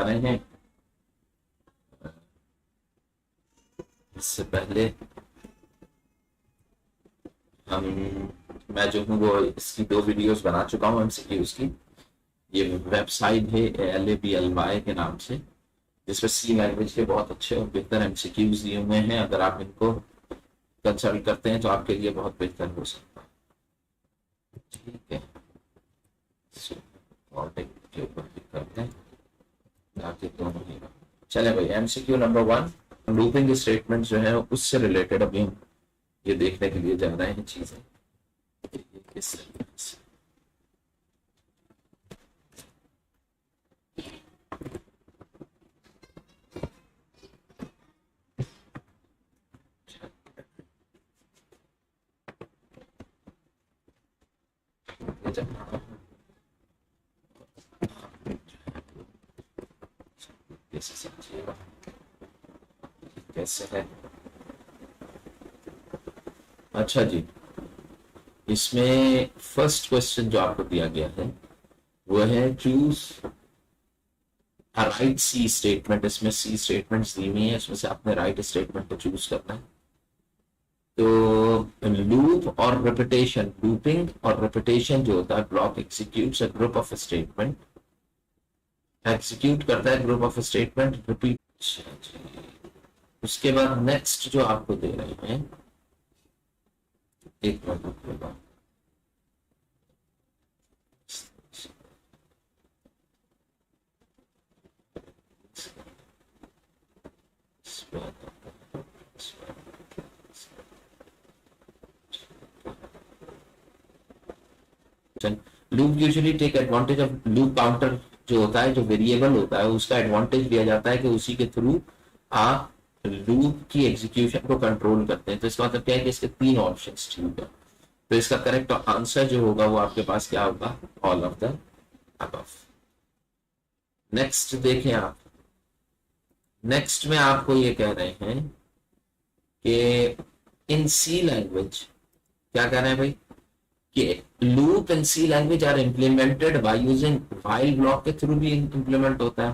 रहे हैं। इससे पहले मैं जो हूँ वो इसकी 2 वीडियोस बना चुका हूँ एमसीक्यूज की। ये वेबसाइट है LABLY के नाम से, जिसमें सी लैंग्वेज के बहुत अच्छे और बेहतर एमसीक्यूज दिए हुए हैं। अगर आप इनको कंसल्ट करते हैं तो आपके लिए बहुत बेहतर हो सकता है। ठीक है, के ऊपर क्लिक करते हैं, बाकी दोनों ही। चले भाई, एमसीक्यू नंबर 1, लूपिंग स्टेटमेंट जो है उससे रिलेटेड अभी हम ये देखने के लिए जा रहे हैं चीजें। कैसे समझिएगा कैसे है। अच्छा जी, इसमें फर्स्ट क्वेश्चन जो आपको दिया गया है वो है चूज राइट सी स्टेटमेंट। इसमें सी स्टेटमेंट्स दी हुई है, इसमें से आपने राइट स्टेटमेंट को चूज करना है। तो लूप और रिपीटेशन, लूपिंग और रिपीटेशन जो होता है, block executes a group of statement, execute करता है ग्रुप ऑफ स्टेटमेंट, रिपीट। उसके बाद नेक्स्ट जो आपको दे रहे हैं, एक minute, loop usually take advantage of loop counter जो होता है, जो वेरिएबल होता है, उसका एडवांटेज लिया जाता है कि उसी के थ्रू आप लूप की एग्जीक्यूशन को कंट्रोल करते हैं। तो इसका मतलब क्या है कि इसके 3 ऑप्शंस ठीक है। तो इसका करेक्ट आंसर जो होगा वो आपके पास क्या होगा, all of the above. Next देखें आप, नेक्स्ट में आपको ये कह रहे हैं कि इन सी लैंग्वेज, क्या कह रहे हैं भाई, कि loop in C language are implemented by using while block के थ्रू भी इम्प्लीमेंट होता है,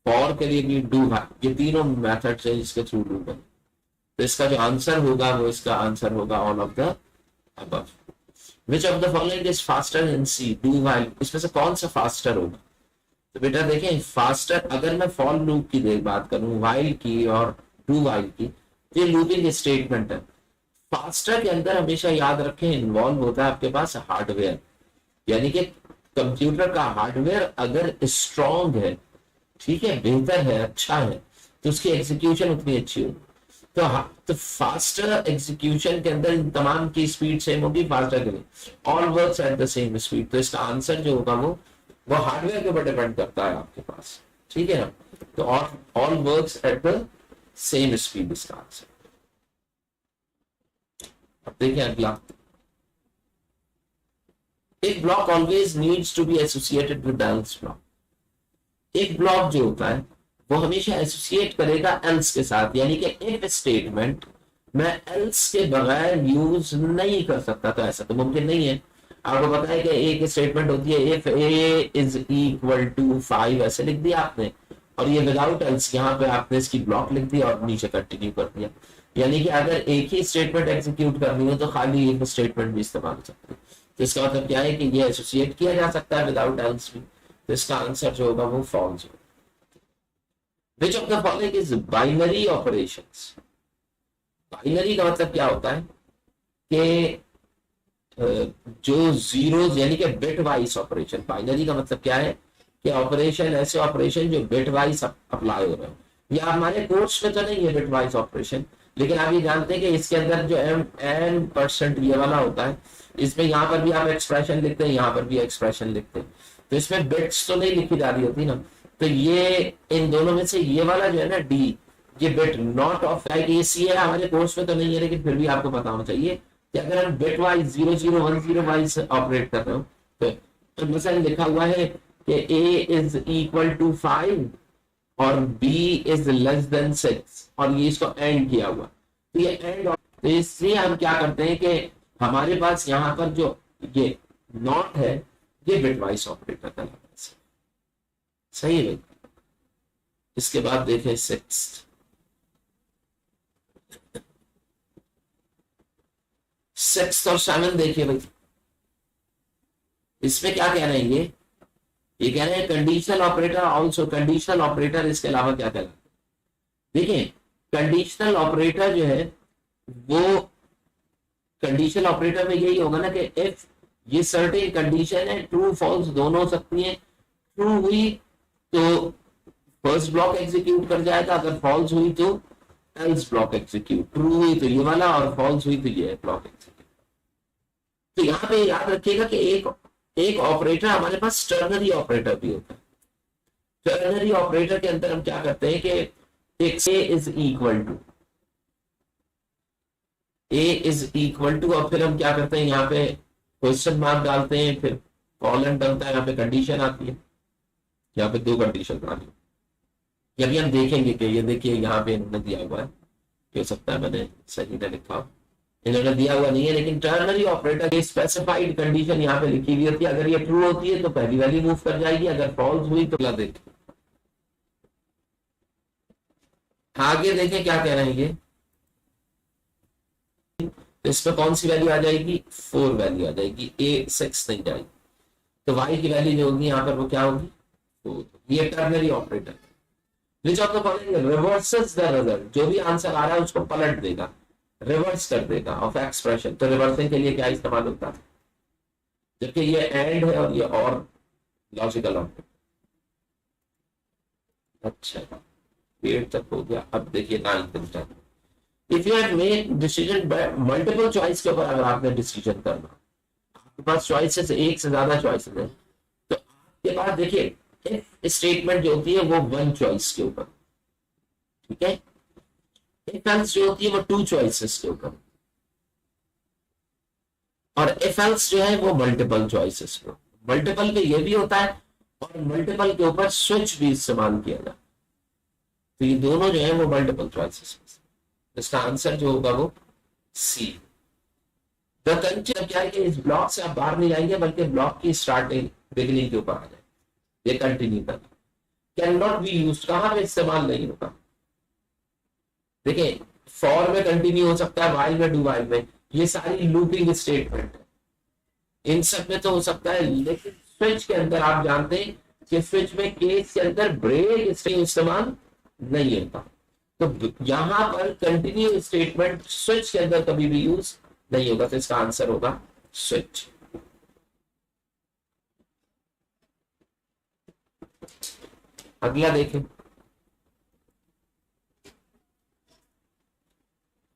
फॉर के लिए भी डू व्हाइल, ये तीनों मेथड्स है जिसके थ्रू लूप है। तो इसका जो आंसर होगा वो इसका आंसर होगा all of the above. Which of the following is faster in C, do while, इसमें से कौन सा फास्टर होगा। तो बेटा देखें, फास्टर अगर मैं फॉर लूप की बात करूं, व्हाइल की और डू व्हाइल की, तो ये लूपिंग स्टेटमेंट है। फास्टर के अंदर हमेशा याद रखें इन्वॉल्व होता है आपके पास हार्डवेयर, यानी कि कंप्यूटर का हार्डवेयर अगर स्ट्रॉन्ग है, ठीक है, बेहतर है, अच्छा है, तो उसकी एग्जीक्यूशन उतनी अच्छी होगी। तो फास्टर एग्जीक्यूशन के अंदर इन तमाम की स्पीड सेम होगी, फास्टर के लिए all works at the same speed. तो इसका आंसर जो होगा वो हार्डवेयर के ऊपर डिपेंड करता है आपके पास, ठीक है ना। तो all works at the same speed इसका आंसर। अब देखिए अगला, एक block always needs to be associated with else block. एक ब्लॉक जो होता है वो हमेशा एसोसिएट करेगा एल्स के साथ, यानी कि इफ स्टेटमेंट मैं एल्स के बगैर यूज नहीं कर सकता। तो ऐसा तो मुमकिन नहीं है। आपको पता है कि एक स्टेटमेंट होती है if a is equal to 5, ऐसे लिख दिया आपने, और ये विदाउट एल्स यहाँ पे आपने इसकी ब्लॉक लिख दिया और नीचे कंटिन्यू कर दिया। यानी कि अगर एक ही स्टेटमेंट एग्जीक्यूट करनी हो तो खाली एक स्टेटमेंट भी इस्तेमाल कर सकते हैं। तो इसका मतलब क्या है कि ये एसोसिएट किया जा सकता है विदाउट एल्स भी। तो इसका आंसर जो होगा वो फॉल्स होगा। Which of the following is binary operations? Binary का मतलब क्या होता है कि जो जीरोज यानी कि बिट वाइज ऑपरेशन। बाइनरी का मतलब क्या है कि ऑपरेशन, ऐसे ऑपरेशन जो बिट वाइज अप्लाई हो रहे हैं। ये हमारे कोर्स में तो नहीं है बिट वाइज ऑपरेशन, लेकिन आप ये जानते हैं कि इसके अंदर जो n% ये वाला होता है, इसमें यहाँ पर भी आप एक्सप्रेशन लिखते हैं, यहाँ पर भी एक्सप्रेशन लिखते हैं। तो इसमें बिट्स तो नहीं लिखी जा रही होती ना। तो ये इन दोनों में से ये वाला जो है ना डी, ये बिट नॉट ऑफ ये सी है, हमारे कोर्स में तो नहीं है, लेकिन फिर भी आपको पता होना चाहिए कि अगर हम बिट वाइज 0010 वाइज ऑपरेट कर रहे हो तो मिसाल लिखा हुआ है कि a इज इक्वल टू 5 और b इज लेस देन 6 और ये इसको एंड किया हुआ, तो ये एंड। तो इसलिए हम क्या करते हैं कि हमारे पास यहाँ पर जो ये नॉट है ये बिट वाइज ऑपरेट करता है। सही है भाई। इसके बाद देखें सिक्स और 7 देखिए भाई, इसमें क्या कह रहे हैं ये कह रहे हैं conditional operator also, conditional operator इसके अलावा क्या कहलाता है। देखिए कंडीशनल ऑपरेटर जो है वो, कंडीशनल ऑपरेटर में यही होगा ना कि इफ ये सर्टेन कंडीशन है, ट्रू फॉल्स दोनों हो सकती है, ट्रू हुई तो फर्स्ट ब्लॉक एग्जीक्यूट कर जाएगा, अगर फॉल्स हुई तो एल्स ब्लॉक एग्जीक्यूट, ट्रू हुई तो ये वाला और फॉल्स हुई तो ये ब्लॉक एग्जीक्यूट। तो यहाँ पे याद रखिएगा कि एक ऑपरेटर हमारे पास टर्नरी ऑपरेटर भी होता है। टर्नरी ऑपरेटर के अंदर हम क्या करते हैं कि एक ए इज इक्वल टू और फिर हम क्या करते हैं यहाँ पे क्वेश्चन मार्क डालते हैं, फिर कॉलन डलता है, यहाँ पे कंडीशन आती है, यहाँ पे 2 कंडीशन आती है। अभी हम देखेंगे कि ये देखिए यहाँ पे इन्होंने दिया हुआ है, हो सकता है मैंने सही नहीं लिखा, इन्होंने दिया हुआ नहीं है, लेकिन टर्नरी ऑपरेटर की स्पेसिफाइड कंडीशन यहाँ पे लिखी हुई होती है। अगर ये ट्रू होती है तो पहली वैल्यू मूव कर जाएगी, अगर फॉल्स हुई तो अगला देखिए। आगे देखें क्या कह रहे हैं ये, तो इसमें कौन सी वैल्यू आ जाएगी, 4 वैल्यू आ जाएगी, ए 6 नहीं जाएगी, तो वाई की वैल्यू जो होगी यहाँ पर वो क्या होगी 4। ये ternary operator which of the following reverses the result, जो भी आंसर आ रहा है उसको पलट देगा, रिवर्स कर देगा ऑफ एक्सप्रेशन। तो रिवर्सिंग के लिए क्या इस्तेमाल होता है, जबकि ये एंड है और ये और लॉजिकल ऑपरेटर। अच्छा 8 तक हो गया, अब देखिए 9 if you have made decision multiple choice के ऊपर, अगर आपने डिसीजन करना, आपके पास चॉइसेस एक से ज्यादा चॉइसेस है, तो आपके पास देखिए इफ स्टेटमेंट जो होती है वो 1 चॉइस के ऊपर, ठीक है, इफ एल्स जो होती है वो 2 चॉइसेस के ऊपर, और इफ एल्स जो है वो मल्टीपल चॉइसेस पे। मल्टीपल पे ये भी होता है और मल्टीपल के ऊपर स्विच भी इस्तेमाल किया जाता है, तो ये दोनों जो है वो मल्टीपल चॉइसेस। इसका आंसर जो होगा वो सी। द कंडीशन क्या है कि इस ब्लॉक से आप बाहर नहीं जाएंगे, बल्कि ब्लॉक की स्टार्टिंग बिगिनिंग के ऊपर आ जाए, ये कंटिन्यू करना। कैन नॉट बी यूज्ड, कहां पे इस्तेमाल नहीं होगा, देखिए फॉर में कंटिन्यू हो सकता है, व्हाइल में, डू व्हाइल में, ये सारी लूपिंग स्टेटमेंट है, इन सब में तो हो सकता है, लेकिन स्विच के अंदर आप जानते हैं कि स्विच में केस के अंदर ब्रेक स्ट्रिंग इस्तेमाल नहीं होता, तो यहां पर कंटिन्यू स्टेटमेंट स्विच के अंदर कभी भी यूज नहीं होगा, तो इसका आंसर होगा स्विच। अगला देखें,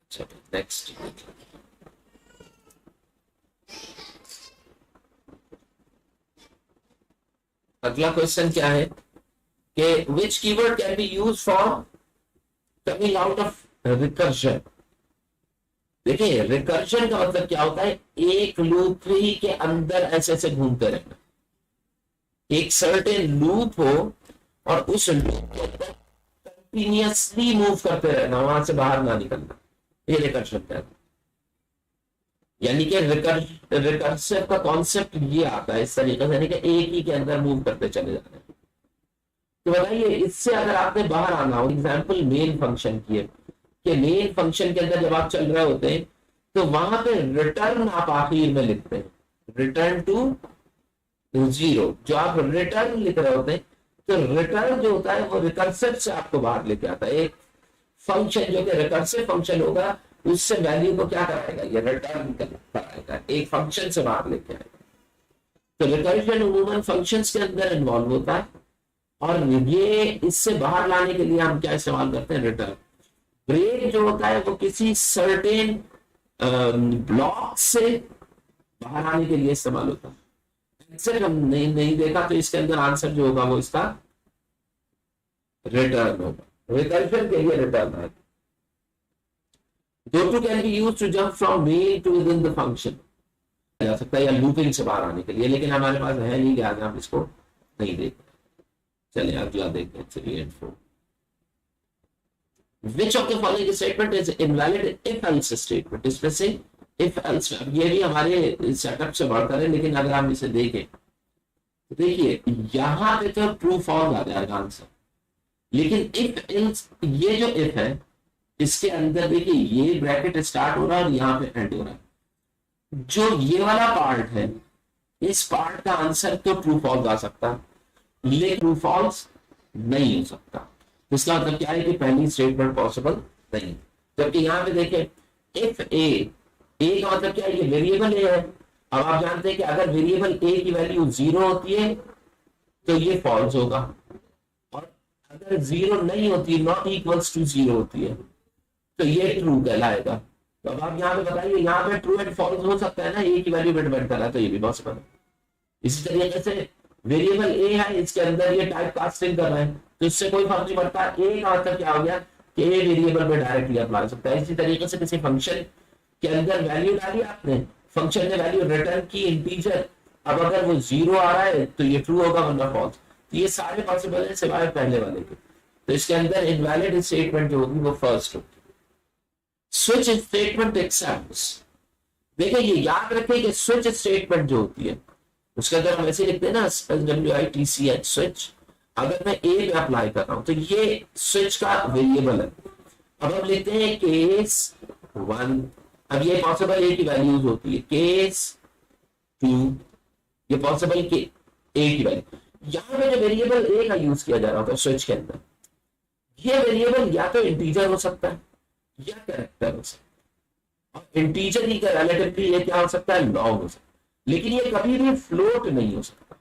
अच्छा नेक्स्ट, अगला क्वेश्चन क्या है कि which keyword can be use for coming out of recursion. देखिए रिकर्जन का मतलब क्या होता है, एक लूप ही के अंदर ऐसे ऐसे घूमते रहना, एक सर्टेन लूप हो और उस लूप के अंदर कंटिन्यूअसली मूव करते रहना, वहां से बाहर ना निकलना, ये रिकर्जन है। यानी कि रिकर्सिव का कॉन्सेप्ट ये आता है इस तरीके से, यानी कि एक ही के अंदर मूव करते चले जाना है। तो बताइए इससे अगर आपने बाहर आना हो, एग्जाम्पल मेन फंक्शन की है कि मेन फंक्शन के अंदर जब आप चल रहे होते हैं तो वहां पे रिटर्न आप आखिर में लिखते हैं, रिटर्न टू 0, जो आप रिटर्न लिख रहे होते हैं, तो रिटर्न जो होता है वो रिकर्सिव से आपको बाहर लेके आता है। एक फंक्शन जो कि रिकर्सिव फंक्शन होगा उससे वैल्यू को क्या कराएगा, ये रिटर्न कराएगा, एक फंक्शन से बाहर लेके आएगा। तो रिकर्जन अमूमन फंक्शंस के अंदर इन्वॉल्व होता है, और ये इससे बाहर लाने के लिए हम क्या इस्तेमाल करते हैं, रिटर्न। ब्रेक जो होता है वो किसी सर्टेन ब्लॉक से बाहर आने के लिए इस्तेमाल होता है। एक्सेप्ट हम नहीं देखा तो इसके अंदर आंसर जो होगा वो इसका रिटर्न होगा, रिकर्जन के लिए रिटर्न है। Go to can be used to jump from main to within the function, जा सकता है या लूपिंग से बाहर आने के लिए, लेकिन हमारे पास है नहीं, लिहाजा हम इसको नहीं देखते। चलिए अगला देखते हैं 3 and 4। Which of the following statement is invalid if else statement? इसमें से if else, ये भी हमारे सेटअप से बढ़कर है, लेकिन अगर हम इसे देखें तो देखिए यहां पे तो ट्रू फॉल्स आ जाएगा आंसर, लेकिन इफ एल्स, ये जो इफ है इसके अंदर देखिए ये ब्रैकेट स्टार्ट हो रहा है और यहाँ पे एंड हो रहा है। जो ये वाला पार्ट है इस पार्ट का आंसर तो ट्रू फॉल्स आ सकता है, लेकिन ट्रू फॉल्स नहीं हो सकता। तो इसका मतलब क्या है कि पहली स्टेटमेंट पॉसिबल नहीं। जबकि यहाँ पे देखें इफ ए का मतलब क्या है, ये वेरिएबल ए है। अब आप जानते हैं कि अगर वेरिएबल ए की वैल्यू 0 होती है तो ये फॉल्स होगा, और अगर 0 नहीं होती, नॉट इक्वल्स टू 0 होती है, तो ये ट्रू कहलाएगा। तो अब आप यहाँ पे बताइए, यहाँ पे ट्रू एंड फॉल्स हो सकता है ना, ए की वैल्यू पे डिपेंड कर रहा है, तो ये भी पॉसिबल है। इसी तरीके से वेरिएबल ए है, इसके अंदर ये टाइप कास्टिंग कर रहे हैं, तो इससे कोई फर्क नहीं पड़ता। ए का मतलब क्या हो गया कि ए वेरिएबल में डायरेक्टली अप्लाई हो सकता है। इसी तरीके से किसी फंक्शन के अंदर वैल्यू डाली आपने, फंक्शन ने वैल्यू रिटर्न की इंटीजर, अब अगर वो 0 आ रहा है तो ये ट्रू होगा वरना फॉल्स। तो ये सारे पॉसिबल है सिवाय पहले वाले के। तो इसके अंदर इनवैलिड स्टेटमेंट जो होगी वो फर्स्ट होगी। स्विच स्टेटमेंट एक्सेप्ट्स, देखिए ये याद रखें कि स्विच स्टेटमेंट जो होती है उसके अंदर हम ऐसे लिखते हैं ना, WITCH स्विच। अगर मैं ए में अप्लाई कर रहा हूं तो ये स्विच का वेरिएबल है। अब हम लिखते हैं केस 1, अब ये पॉसिबल ए की वैल्यूज होती है, केस 2 ये पॉसिबल के ए की वैल्यू। यहां पे जो वेरिएबल ए का यूज किया जा रहा होता है स्विच के अंदर, ये वेरिएबल या तो इंटीजर हो सकता है या कैरेक्टर हो सकता है, और इंटीजर ही का रिलेटिवली ये क्या हो सकता है, लॉन्ग हो सकता है, लेकिन ये कभी भी फ्लोट नहीं हो सकता।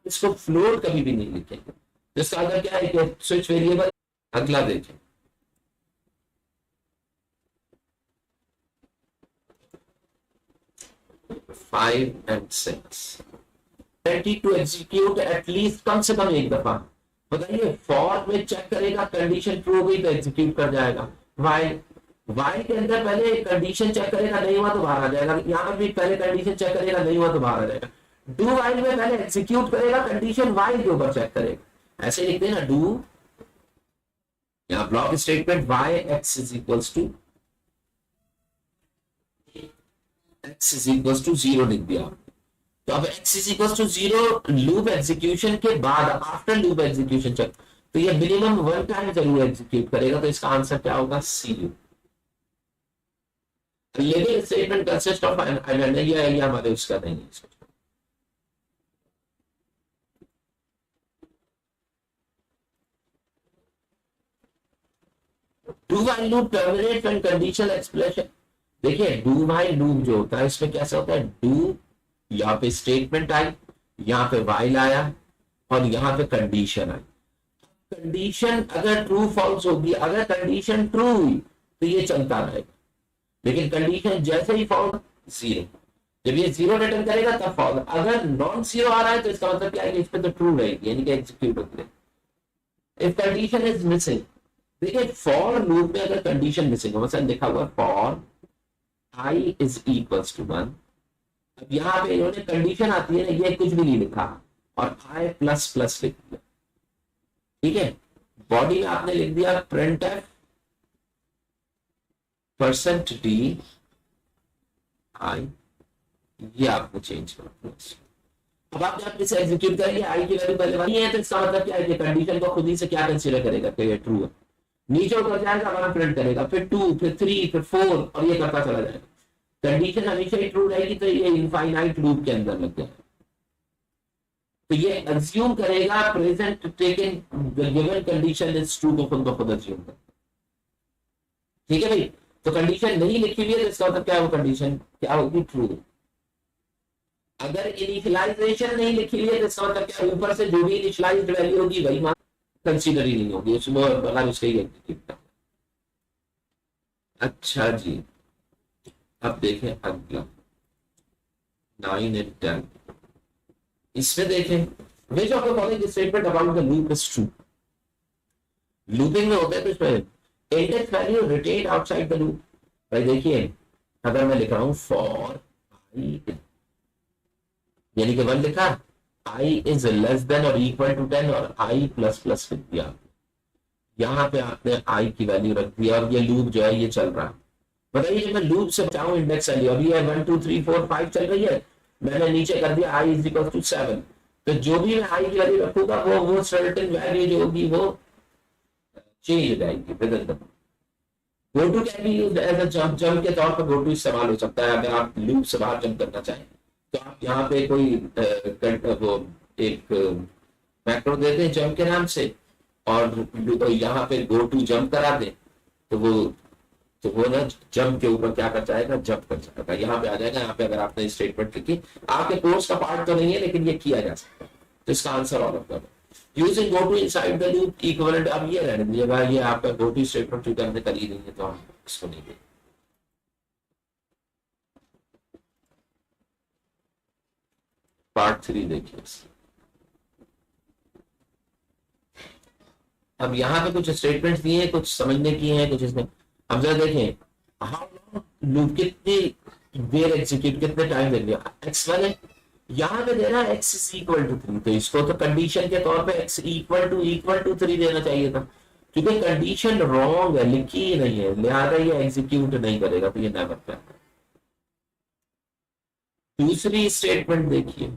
इसको फ्लोट कभी भी नहीं लिखेंगे। जिसका अगर क्या है कि स्विच वेरिएबल, अगला देखें, five and 6 to execute at least, कम से कम एक दफा। बताइए फॉर में चेक करेगा, कंडीशन ट्रू हो गई तो एग्जीक्यूट कर जाएगा। वाइल के अंदर पहले कंडीशन चेक करेगा, नहीं हुआ तो बाहर आ जाएगा। यहाँ पर भी पहले कंडीशन चेक करेगा, नहीं हुआ तो बाहर आ जाएगा। डू वाइल में पहले एग्जीक्यूट करेगा, कंडीशन वाइल के ऊपर चेक करेगा। ऐसे लिखते हैं ना, डू या block statement y x is equals to zero लिख दिया। तो अब x इज इक्वल टू 0 लूप एग्जीक्यूशन के बाद, आफ्टर लूप एग्जीक्यूशन चेक, तो ये मिनिमम 1 टाइम जरूर एग्जीक्यूट करेगा। तो इसका आंसर क्या होगा, सी। लेकिन स्टेटमेंट कंसिस्ट ऑफ ये हमारे उसका नहीं है। Do while loop terminate when conditional expression. देखिए डू व्हाइल लूप जो होता है इसमें कैसे होता है, डू यहाँ पे स्टेटमेंट आई, यहाँ पे वाइल आया और यहाँ पे कंडीशन आई। कंडीशन अगर ट्रू फॉल्स होगी, अगर कंडीशन ट्रू हुई तो ये चलता रहेगा, लेकिन कंडीशन जैसे ही फॉल्स 0, जब ये 0 रिटर्न करेगा तब फॉल्स। अगर नॉन 0 आ रहा है तो इसका मतलब क्या है कि इस पे तो ट्रू रहेगी, यानी कि एग्जीक्यूट होती है। इफ कंडीशन इज मिसिंग, देखिए फॉर लूप में अगर कंडीशन मिसिंग हो, मतलब लिखा हुआ for i is equals to 1, अब यहाँ पे इन्होंने कंडीशन आती है ना, ये कुछ भी नहीं लिखा और आई प्लस प्लस लिख दिया, ठीक है। बॉडी में आपने लिख दिया printf %d आई, ये आपको चेंज करना। अब आप जब इसे एग्जीक्यूट करेंगे, आई की वैल्यू पहले वाली है, तो इसका मतलब क्या है कि कंडीशन को खुद ही से क्या कंसीडर करेगा कि ये ट्रू है, नीचे उतर जाएगा, 1 प्रिंट करेगा, फिर 2, फिर 3, फिर 4 और ये करता चला जाएगा। कंडीशन हमेशा ही ट्रू रहेगी तो ये इनफाइनाइट लूप के अंदर लग जाएगा। तो ये अज्यूम करेगा present taken the given condition is true, को खुद ब खुद अज्यूम कर, ठीक है भाई। तो कंडीशन नहीं लिखी हुई है तो इसका मतलब क्या है, वो कंडीशन क्या होगी, ट्रू। अगर इनिशियलाइजेशन नहीं लिखी हुई है तो इसका मतलब क्या, ऊपर से जो भी इनिशियलाइज्ड वैल्यू होगी वही मान कंसीडर ही नहीं होगी, उसमें बगैर उसके ही एग्जीक्यूट करना। अच्छा जी, अब देखें अगला 9 एंड 10। इसमें देखें which of the following statement about the loop is true। Looping में होता है तो इसमें index value retain outside the loop. भाई देखिए अगर मैं लिख रहा हूं फॉर आई, यानी कि 1 लिखा, आई इज लेस देन और इक्वल टू 10 और आई प्लस प्लस लिख दिया, यहां पे आपने आई की वैल्यू रख दिया और ये लूप जो है ये चल रहा है। बताइए जब मैं लूप से बचाऊं इंडेक्स वैल्यू, अभी है 1 2 3 4 5 चल रही है, मैंने नीचे कर दिया आई इज इक्वल टू 7, तो जो भी मैं आई की वैल्यू रखूंगा वो सर्टेन वैल्यू जो होगी वो चेंज हो जाएगी, बदल the go to can be used as a jump, jump के तौर पर गो टू इस्तेमाल हो सकता है। अगर आप लूप से बाहर जंप करना चाहें तो आप यहाँ पे कोई वो एक मैक्रो दे दें जंप के नाम से और यहाँ पे गो टू जंप करा दें तो वो ना जंप के ऊपर क्या कर जाएगा, जंप कर जाएगा, यहाँ पे आ जाएगा। यहाँ पे अगर आपने स्टेटमेंट लिखी, आपके कोर्स का पार्ट तो नहीं है लेकिन ये किया जा सकता है, तो इसका answer all of the using go to inside the loop equivalent. अब ये रहने दीजिएगा, ये आपका गो टू स्टेटमेंट क्योंकि हमने कर ही नहीं है तो हम इसको नहीं देंगे। पार्ट 3 देखिए। अब यहाँ पे कुछ स्टेटमेंट्स दिए हैं, कुछ समझने की हैं, कुछ इसमें अब जरा देखें हाउ लूप कितनी देर एग्जीक्यूट, कितने टाइम दे दिया। x1 है, यहाँ पे दे रहा है x इज इक्वल टू 3, तो इसको तो कंडीशन के तौर पे x इक्वल टू 3 देना चाहिए था, क्योंकि कंडीशन रॉन्ग है, लिखी ही नहीं है, लिहाजा ये एग्जीक्यूट नहीं करेगा, तो ये नेवर पे। दूसरी स्टेटमेंट देखिए,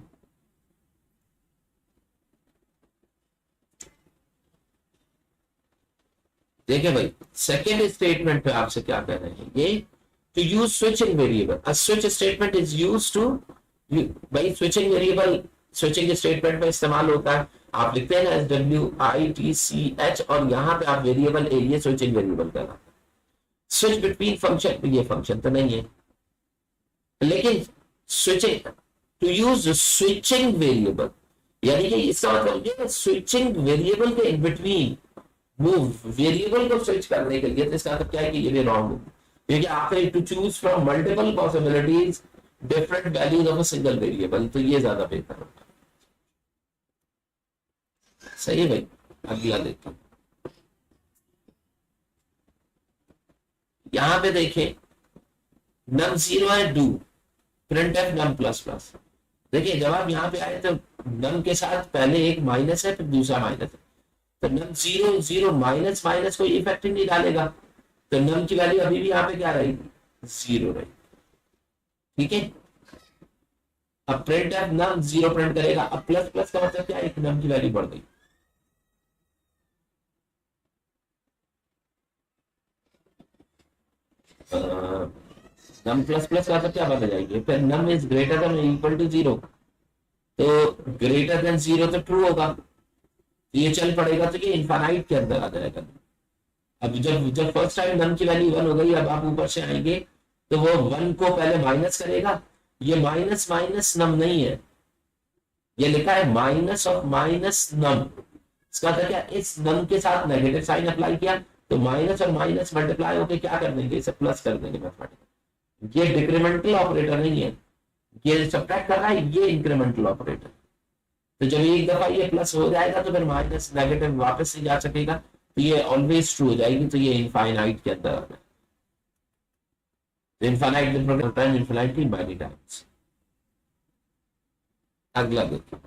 देखिए भाई सेकेंड स्टेटमेंट पे आपसे क्या कह रहे हैं, ये to use switching variable. A switch statement is used to, भाई स्विचिंग वेरिएबल स्विचिंग स्टेटमेंट में इस्तेमाल होता है। आप लिखते हैं ना SWITCH और यहाँ पे आप वेरिएबल ए, ये स्विचिंग वेरिएबल कहलाता है। स्विच बिटवीन फंक्शन, ये फंक्शन तो नहीं है, लेकिन switching to use switching variable, यानी कि इसका मतलब स्विचिंग वेरिएबल के इन बिटवीन वो वेरिएबल को स्विच करने के लिए, तो इसका मतलब क्या है कि ये भी रॉन्ग है, क्योंकि आपने to choose from multiple possibilities different values of a single variable, तो ये ज्यादा बेहतर होगा। सही है भाई। अगला देखिए, यहां पे देखिए num 0 है do printf num plus plus. देखिए जब आप यहाँ पे आए तो num के साथ पहले एक माइनस है फिर दूसरा माइनस है, तो num 0 0 माइनस माइनस कोई इफेक्ट नहीं डालेगा, तो num की वैल्यू अभी भी यहाँ पे क्या रहेगी, 0 रहेगी। ठीक है, अब printf num 0 प्रिंट करेगा। अब प्लस प्लस का मतलब क्या है, num की वैल्यू बढ़ गई। num प्लस प्लस का मतलब क्या बदल जाएगी, फिर num is greater than equal to 0, तो ग्रेटर देन 0 तो ट्रू होगा, ये चल पड़ेगा, तो ये इनफाइनाइट के अंदर आ जाएगा। अब जब फर्स्ट टाइम num की वैल्यू 1 हो गई, अब आप ऊपर से आएंगे तो वो 1 को पहले माइनस करेगा। ये माइनस माइनस num नहीं है, ये लिखा है माइनस ऑफ माइनस num। इसका मतलब क्या, इस num के साथ नेगेटिव साइन अप्लाई किया तो माइनस और माइनस मल्टीप्लाई होकर क्या कर देंगे, इसे प्लस कर देंगे मैथमेटिक्स। ये डिक्रीमेंटल ऑपरेटर नहीं है, ये सब्ट्रैक्ट कर रहा है, ये इंक्रीमेंटल ऑपरेटर। तो जब एक दफा ये प्लस हो जाएगा तो फिर माइनस नेगेटिव वापस से जा सकेगा, तो ये ऑलवेज ट्रू हो जाएगी, तो ये इनफाइनाइट के अंदर आ जाए। Infinite infinitely many times. अगला देखिए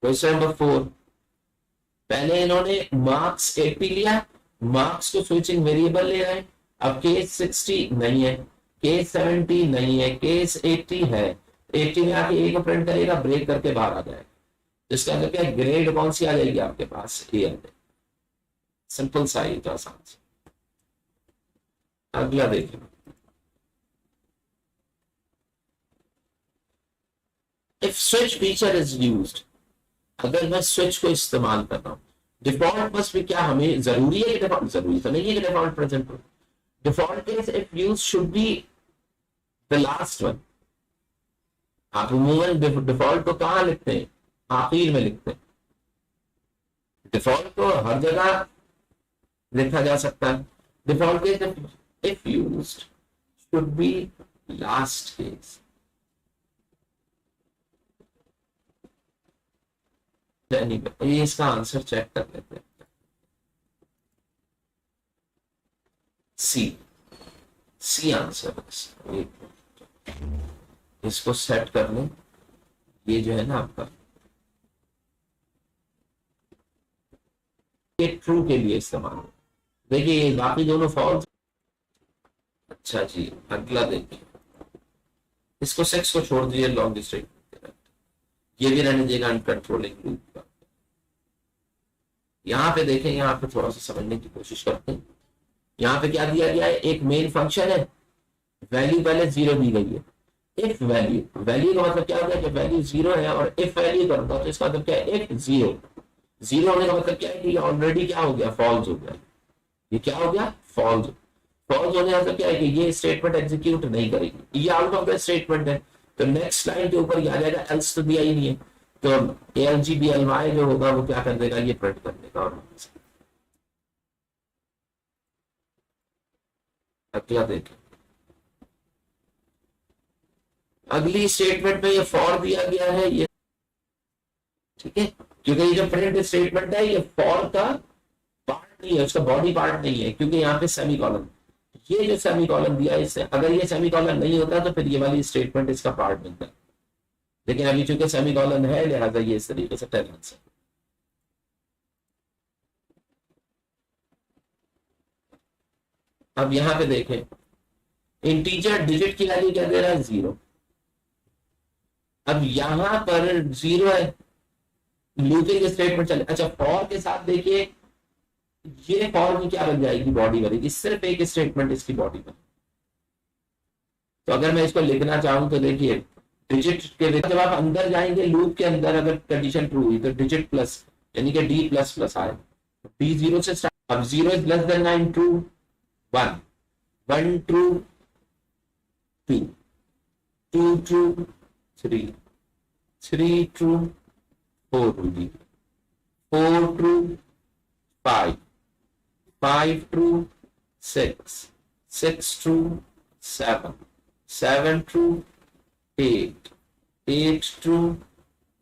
क्वेश्चन नंबर 4। पहले इन्होंने मार्क्स 80 लिया, मार्क्स को स्विचिंग वेरिएबल ले रहे हैं। अब केस 60 नहीं है, केस 70 नहीं है, केस 80 है। 80 में आके ए को प्रिंट करेगा, ब्रेक करके बाहर आ जाएगा। इसका मतलब क्या, ग्रेड कौन सी आ जाएगी आपके पास, ए आ जाएगी। सिंपल सा ही तो आसान सा। अगला देखिए, if switch feature is used, अगर मैं स्विच को इस्तेमाल कर रहा हूं, डिफॉल्ट मस्ट भी, क्या हमें जरूरी है कि डिफॉल्ट, जरूरी तो नहीं है कि डिफॉल्ट प्रेजेंट हो। Default is if use should be the last one. आप अमूमन डिफॉल्ट को कहां लिखते हैं, आखिर में लिखते हैं। डिफॉल्ट को हर जगह लिखा जा सकता है। Default case if used should be last case. ये इसका आंसर चेक कर लेते हैं। C answer. इसको सेट कर लें, ये जो है ना आपका, ये ट्रू के लिए इस्तेमाल हो। देखिए ये बाकी दोनों फॉल्स। अच्छा जी, अगला देखिए, इसको सेक्स को छोड़ दीजिए, लॉन्ग स्ट्रिंग ये भी रहने देगा अनकंट्रोलिंग लूप। यहाँ पे देखें, यहाँ पे थोड़ा सा समझने की कोशिश करते हैं। यहाँ पे क्या दिया गया है, एक मेन फंक्शन है, वैल्यू पहले 0 दी गई है। इफ वैल्यू, वैल्यू का मतलब क्या होगा, जब वैल्यू 0 है और इफ वैल्यू करूंगा तो इसका मतलब क्या है, इफ 0, 0 होने का मतलब क्या है कि ये ऑलरेडी क्या हो गया, फॉल्स हो गया। ये क्या हो गया, फॉल्स। फॉल्स होने का मतलब क्या है कि ये स्टेटमेंट एग्जीक्यूट नहीं करेगी, ये आउट ऑफ द स्टेटमेंट है। तो नेक्स्ट लाइन के ऊपर क्या आ जाएगा, एल्स तो दिया ही नहीं है, तो ALGBLY जो होगा वो क्या कर देगा, ये प्रिंट कर देगा। और अगला देखें, अगली स्टेटमेंट में ये फॉर दिया गया है, ये ठीक है, क्योंकि ये जो प्रिंट स्टेटमेंट है ये फॉर का पार्ट नहीं है, उसका बॉडी पार्ट नहीं है, क्योंकि यहाँ पे सेमीकोलन, ये जो सेमीकोलन दिया है इससे, अगर ये सेमीकोलन नहीं होता तो फिर ये वाली स्टेटमेंट इसका पार्ट बनता है, लेकिन अभी चूंकि सेमीकोलन है लिहाजा ये इस तरीके से टेरेंस है। अब यहां पे देखें, इंटीजर डिजिट की वैल्यू क्या दे रहा है, 0। अब यहां पर 0 है, लूपिंग स्टेटमेंट चले। अच्छा, फॉर के साथ देखिए, ये फॉर की क्या बन जाएगी, बॉडी बनेगी, सिर्फ एक स्टेटमेंट इसकी बॉडी बनेगी। तो अगर मैं इसको लिखना चाहूं तो देखिए, डिजिट के जब आप अंदर जाएंगे लूप के अंदर, अगर कंडीशन ट्रू हुई तो डिजिट प्लस यानी कि D प्लस प्लस आए, D0 से स्टार्ट। अब 0 is less than 9 true, 1 1 true, 2 2 true, 3 3 true, 4 होगी, 4 true, 5 5 true, 6 6 true, 7 7 true, 8 8 true,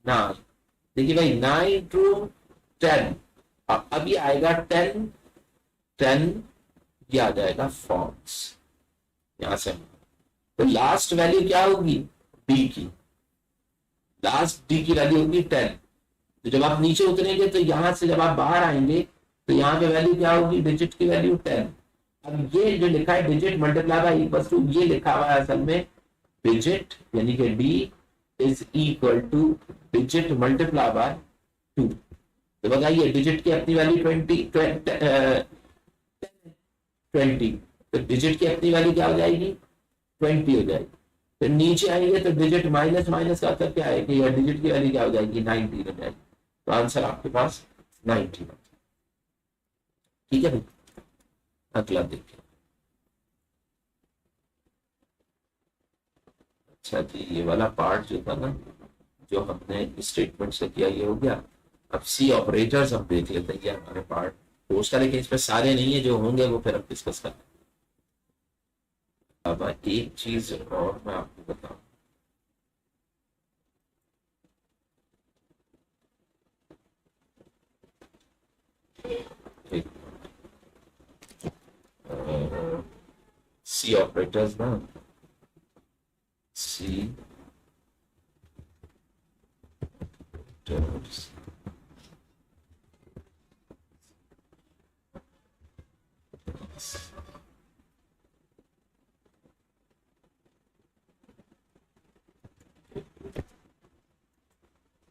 9। देखिए भाई, 9 ट्रू, 10। अब ये आएगा 10 10, ये आ जाएगा फॉल्स यहां से। तो लास्ट वैल्यू क्या होगी, डी की, लास्ट डी की वैल्यू होगी 10। तो जब आप नीचे उतरेंगे तो यहां से जब आप बाहर आएंगे तो यहाँ पे वैल्यू क्या होगी, डिजिट की वैल्यू 10। अब ये जो लिखा है digit multiply by equal to, ये लिखा हुआ है असल में डिजिट यानी कि d is equal to digit multiply by 2। तो बताइए, डिजिट की अपनी वैल्यू 20, तो डिजिट की अपनी वैल्यू क्या हो जाएगी, 20 हो जाएगी। फिर नीचे आएंगे तो डिजिट माइनस माइनस का अर्थ क्या है कि यार डिजिट की वैल्यू क्या हो जाएगी, 90 हो जाएगी। तो आंसर आपके पास 90। ठीक है भाई, अगला देखिए। अच्छा जी, ये वाला पार्ट जो था ना, जो हमने स्टेटमेंट से किया, ये हो गया। अब सी ऑपरेटर्स हम देख लेते हैं, ये हमारे पार्ट पोस्ट का, लेकिन इसमें सारे नहीं है, जो होंगे वो फिर हम डिस्कस करें। अब एक चीज और मैं आपको बताऊं, सी ऑपरेटर्स ना, सी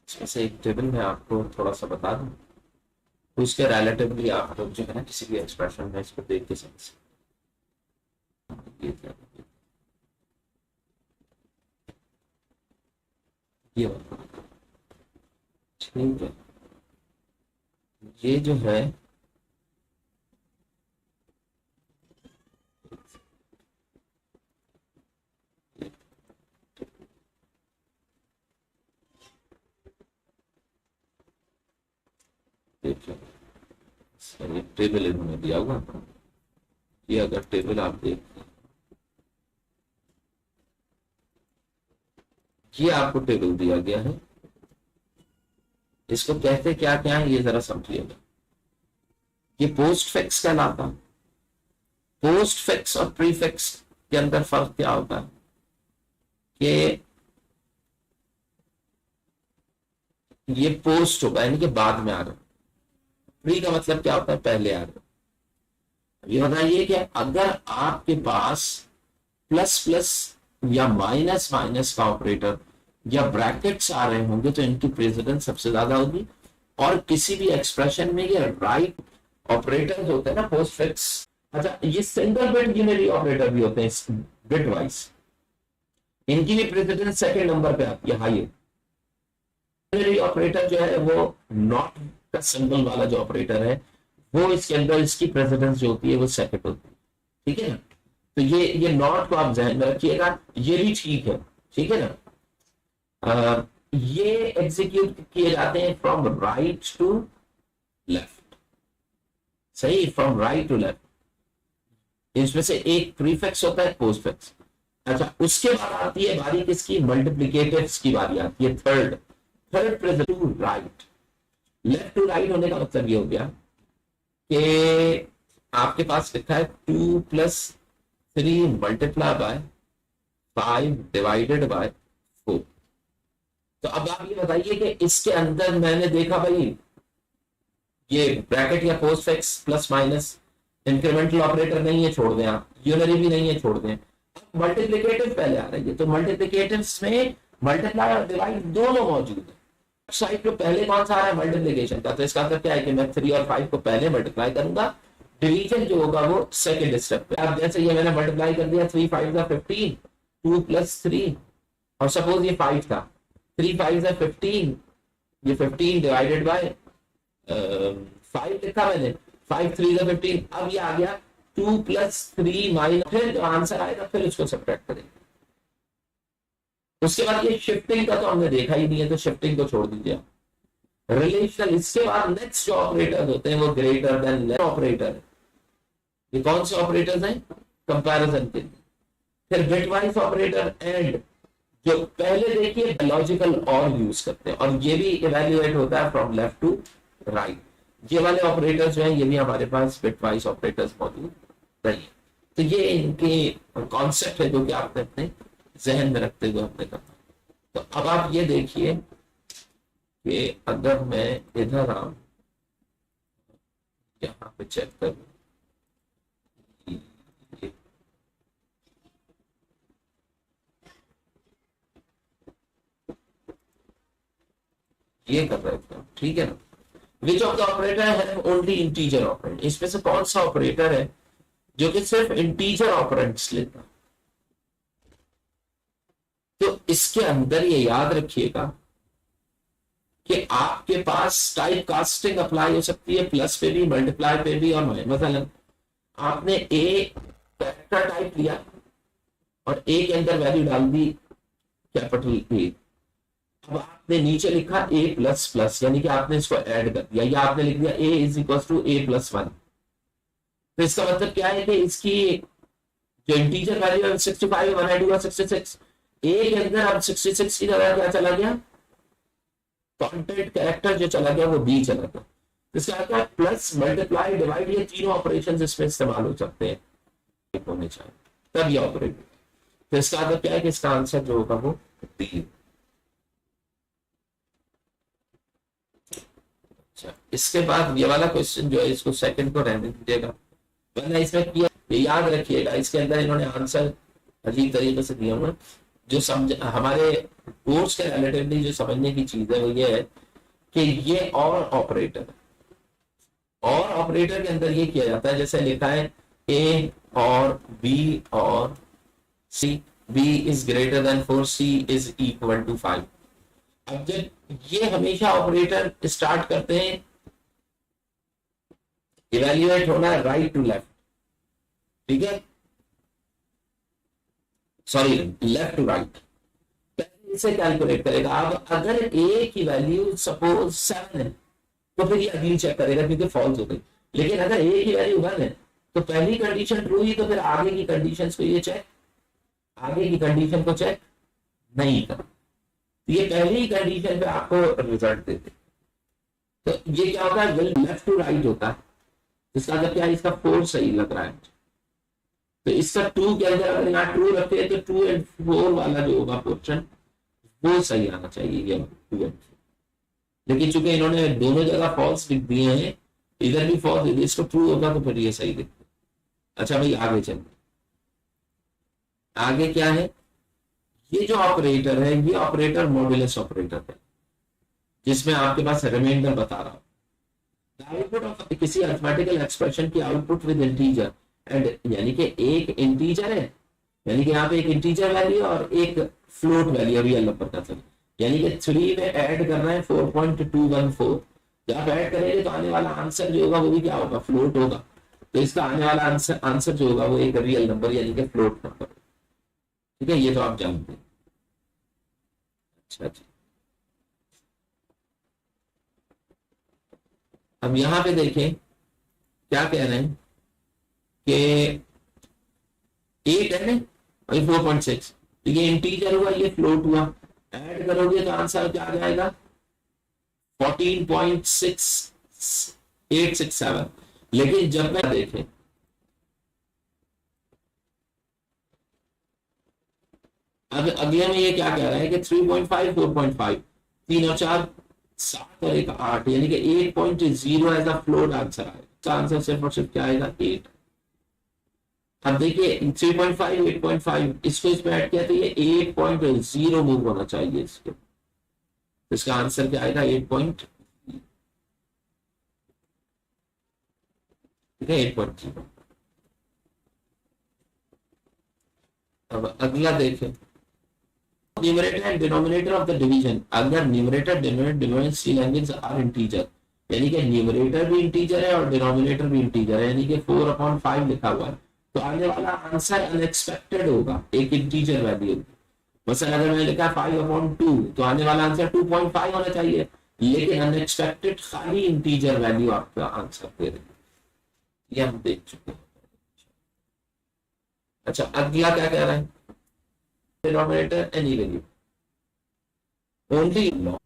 इसमें से एक टेबल में आपको थोड़ा सा बता दूं, तो उसके रिलेटिवली आप लोग जो है ना किसी भी एक्सप्रेशन में इसको देख के समझ सकते। ये ठीक है, ये जो है देखिए, सर ये टेबल इन्होंने दिया हुआ, ये अगर टेबल आप देखें, ये आपको टेबल दिया गया है, इसको कहते क्या क्या है ये जरा समझिएगा। ये पोस्ट फिक्स कहलाता है। पोस्ट फिक्स और प्रीफिक्स के अंदर फर्क क्या होता है कि ये पोस्ट होगा यानी कि बाद में आ रहा है, प्री का मतलब क्या होता है, पहले आ रहा है। ये बताइए कि अगर आपके पास प्लस प्लस या माइनस माइनस का ऑपरेटर या ब्रैकेट्स आ रहे होंगे तो इनकी प्रेसिडेंस सबसे ज्यादा होगी। और किसी भी एक्सप्रेशन में ये राइट ऑपरेटर्स होते हैं ना पोस्टफिक्स, अच्छा ये सिंगल बिट यूनिटरी ऑपरेटर भी होते हैं बिट वाइज, इनकी भी प्रेसिडेंस सेकंड नंबर पे आती है हाई। यूनिटरी ऑपरेटर जो है वो नॉट का सिंबल वाला जो ऑपरेटर है वो इसके अंदर इसकी प्रेसिडेंस जो होती है वो सेकंड होती है, ठीक है ना। तो ये नॉट को आप ध्यान में रखिएगा, ये भी ठीक है, ठीक है ना। ये एग्जीक्यूट किए जाते हैं फ्रॉम राइट टू लेफ्ट, सही, फ्रॉम राइट टू लेफ्ट। इसमें से एक प्रीफिक्स होता है पोस्टफिक्स। अच्छा उसके बाद आती है बारी किसकी, मल्टीप्लिकेटिव्स की बारी आती है, third present to right. Left to right होने का मतलब ये हो गया कि आपके पास लिखा है 2+3 मल्टीप्लाई बाय 5 डिवाइडेड बाय 4। तो अब आप ये बताइए कि इसके अंदर मैंने देखा भाई ये ब्रैकेट या postfix plus minus incremental operator नहीं है, छोड़ दें आप, यूनरी भी नहीं है, छोड़ दें। मल्टीप्लिकेटिव पहले आ रही है, तो मल्टीप्लिकेटिव्स में मल्टीप्लाई और डिवाइड दोनों मौजूद है। साइड पे पहले कौन सा आ रहा है मल्टीप्लिकेशन का, तो इसका मतलब क्या है कि मैं 3 और 5 को पहले मल्टीप्लाई करूंगा, डिवीजन जो होगा वो सेकंड स्टेप पे। अब जैसे ये मैंने मल्टीप्लाई कर दिया 3 5 का 15, 2 + 3, और सपोज ये 5 था, 3 5 15, ये 15 डिवाइडेड बाय 5 लिखा मैंने, 5 3 का 15। अब ये आ गया 2 + 3 माइनस, फिर जो आंसर आएगा फिर उसको सब्ट्रैक्ट करेंगे। उसके बाद ये शिफ्टिंग का तो हमने देखा ही नहीं है, तो शिफ्टिंग को छोड़ दीजिए। रिलेशनल, इसके बाद नेक्स्ट जो ऑपरेटर होते हैं वो ग्रेटर देन लेस ऑपरेटर। ये कौन से ऑपरेटर्स हैं कंपैरिजन के लिए। फिर बिटवाइज ऑपरेटर एंड, जो पहले देखिए लॉजिकल और यूज करते हैं, और ये भी इवेल्युएट होता है फ्रॉम लेफ्ट टू राइट। ये वाले ऑपरेटर्स जो हैं ये भी हमारे पास बिटवाइज ऑपरेटर्स मौजूद नहीं है। तो ये इनके कॉन्सेप्ट है जो कि आपने अपने जहन में रखते हुए हमने करना। तो अब आप ये देखिए कि अगर मैं इधर आऊं, यहां पे चेक करूं, ये कर रहे थे, ठीक है ना। विच ऑफ द ऑपरेटर है ओनली इंटीजर ऑपरेंड, इसमें से कौन सा ऑपरेटर है जो कि सिर्फ इंटीजर ऑपरेंड्स लेता। तो इसके अंदर ये याद रखिएगा कि आपके पास टाइप कास्टिंग अप्लाई हो सकती है, प्लस पे भी, मल्टीप्लाई पे भी और माइनस। मतलब आपने ए कैरेक्टर टाइप लिया और ए के अंदर वैल्यू डाल दी कैपिटल ए, अब आपने नीचे लिखा ए प्लस प्लस, यानी कि आपने इसको ऐड कर दिया, या आपने लिख दिया A is equal to A plus 1। तो इसका मतलब क्या है कि इसकी जो इंटीजर वैल्यू है 65 1 66, ए के अंदर अब 66 की जगह क्या चला गया, कॉन्टेंट कैरेक्टर जो चला गया वो बी चला गया। इसका क्या है, प्लस मल्टीप्लाई डिवाइड, ये तीनों ऑपरेशंस इसमें इस्तेमाल हो सकते हैं, होने चाहिए तब ये ऑपरेट। तो इसका मतलब क्या है कि इसका आंसर जो होगा वो डी। अच्छा इसके बाद ये वाला क्वेश्चन जो है इसको सेकंड को रहने दीजिएगा, वरना इसमें किया ये याद रखिएगा, इसके अंदर इन्होंने आंसर अजीब तरीके से दिया हुआ। जो समझ हमारे कोर्स के रिलेटिवली जो समझने की चीज है वो ये है कि ये और ऑपरेटर के अंदर ये किया जाता है, जैसे लिखा है ए और बी और C, B is greater than 4, C is equal to 5। अब जब ये हमेशा ऑपरेटर स्टार्ट करते हैं, इवेल्युएट होना है राइट टू लेफ्ट, ठीक है, सॉरी लेफ्ट टू राइट, पहले इसे कैलकुलेट करेगा। अब अगर ए की वैल्यू सपोज 7 है तो फिर ये अगली चेक करेगा क्योंकि फॉल्स हो गई। लेकिन अगर ए की वैल्यू 1 है तो पहली कंडीशन ट्रू ही, तो फिर आगे की कंडीशन को ये चेक, आगे की कंडीशन को चेक नहीं कर, ये पहली ही कंडीशन पे आपको रिजल्ट देते। तो ये क्या होता है, लेफ्ट टू राइट होता है, इसका मतलब क्या है, इसका 4 सही लग रहा है, तो इसका 2 के अंदर अगर यहाँ 2 रखते हैं तो 2 और 4 वाला जो होगा पोर्शन वो सही आना चाहिए, ये 2 और 4। लेकिन चूंकि इन्होंने दोनों जगह फॉल्स लिख दिए हैं, इधर भी फॉल्स, इसको ट्रू होगा तो फिर ये सही लिखते। अच्छा भाई आगे चलते, आगे क्या है, ये जो ऑपरेटर है ये ऑपरेटर मॉड्यूलस ऑपरेटर है, जिसमें आपके पास रिमाइंडर बता रहा हूं। आउटपुट ऑफ किसी अरिथमेटिकल एक्सप्रेशन की आउटपुट विद इंटीजर एंड, यानी कि एक इंटीजर है, यानी कि यहाँ पे एक इंटीजर वैल्यू और एक फ्लोट वैल्यू रियल नंबर का था, यानी कि 3 में ऐड कर रहे हैं 4.214। जब आप ऐड करेंगे तो आने वाला आंसर जो होगा वो भी क्या होगा, फ्लोट होगा। तो इसका आने वाला आंसर जो होगा वो एक रियल नंबर यानी कि फ्लोट नंबर। ठीक है, ये तो आप जानते हैं। अच्छा अच्छा, अब यहां पे देखें क्या कह रहे हैं कि 8 है ना और 4.6, तो ये इंटीजर हुआ ये फ्लोट हुआ, ऐड करोगे तो आंसर क्या आ जाएगा 14.6867। लेकिन जब मैं देखें अब अगले में ये क्या कह रहा है कि 3.5 4.5 3 और 4 7 और 1 8, यानी कि 8.0 एज अ फ्लोट आंसर आएगा। आंसर सिर्फ और सिर्फ क्या आएगा 8। अब देखिए 3.5 8.5 इसको इसमें ऐड किया तो ये 8.0 मूव होना चाहिए इसके, तो इसका आंसर क्या आएगा 8. ठीक है 8.0। अब अगला देखें numerator and denominator of the division. अगर numerator denominator C language are integer, यानी कि न्यूमरेटर भी इंटीजर है और डिनोमिनेटर भी इंटीजर है, यानी कि 4/5 लिखा हुआ है, तो आने वाला आंसर अनएक्सपेक्टेड होगा, एक इंटीजर वैल्यू। मसलन अगर मैंने लिखा 5/2 तो आने वाला आंसर 2.5 होना चाहिए, लेकिन अनएक्सपेक्टेड खाली इंटीजर वैल्यू आपका आंसर दे रही है। ये हम देख चुके हैं। अच्छा अगला क्या कह रहा है, denominator any value only law.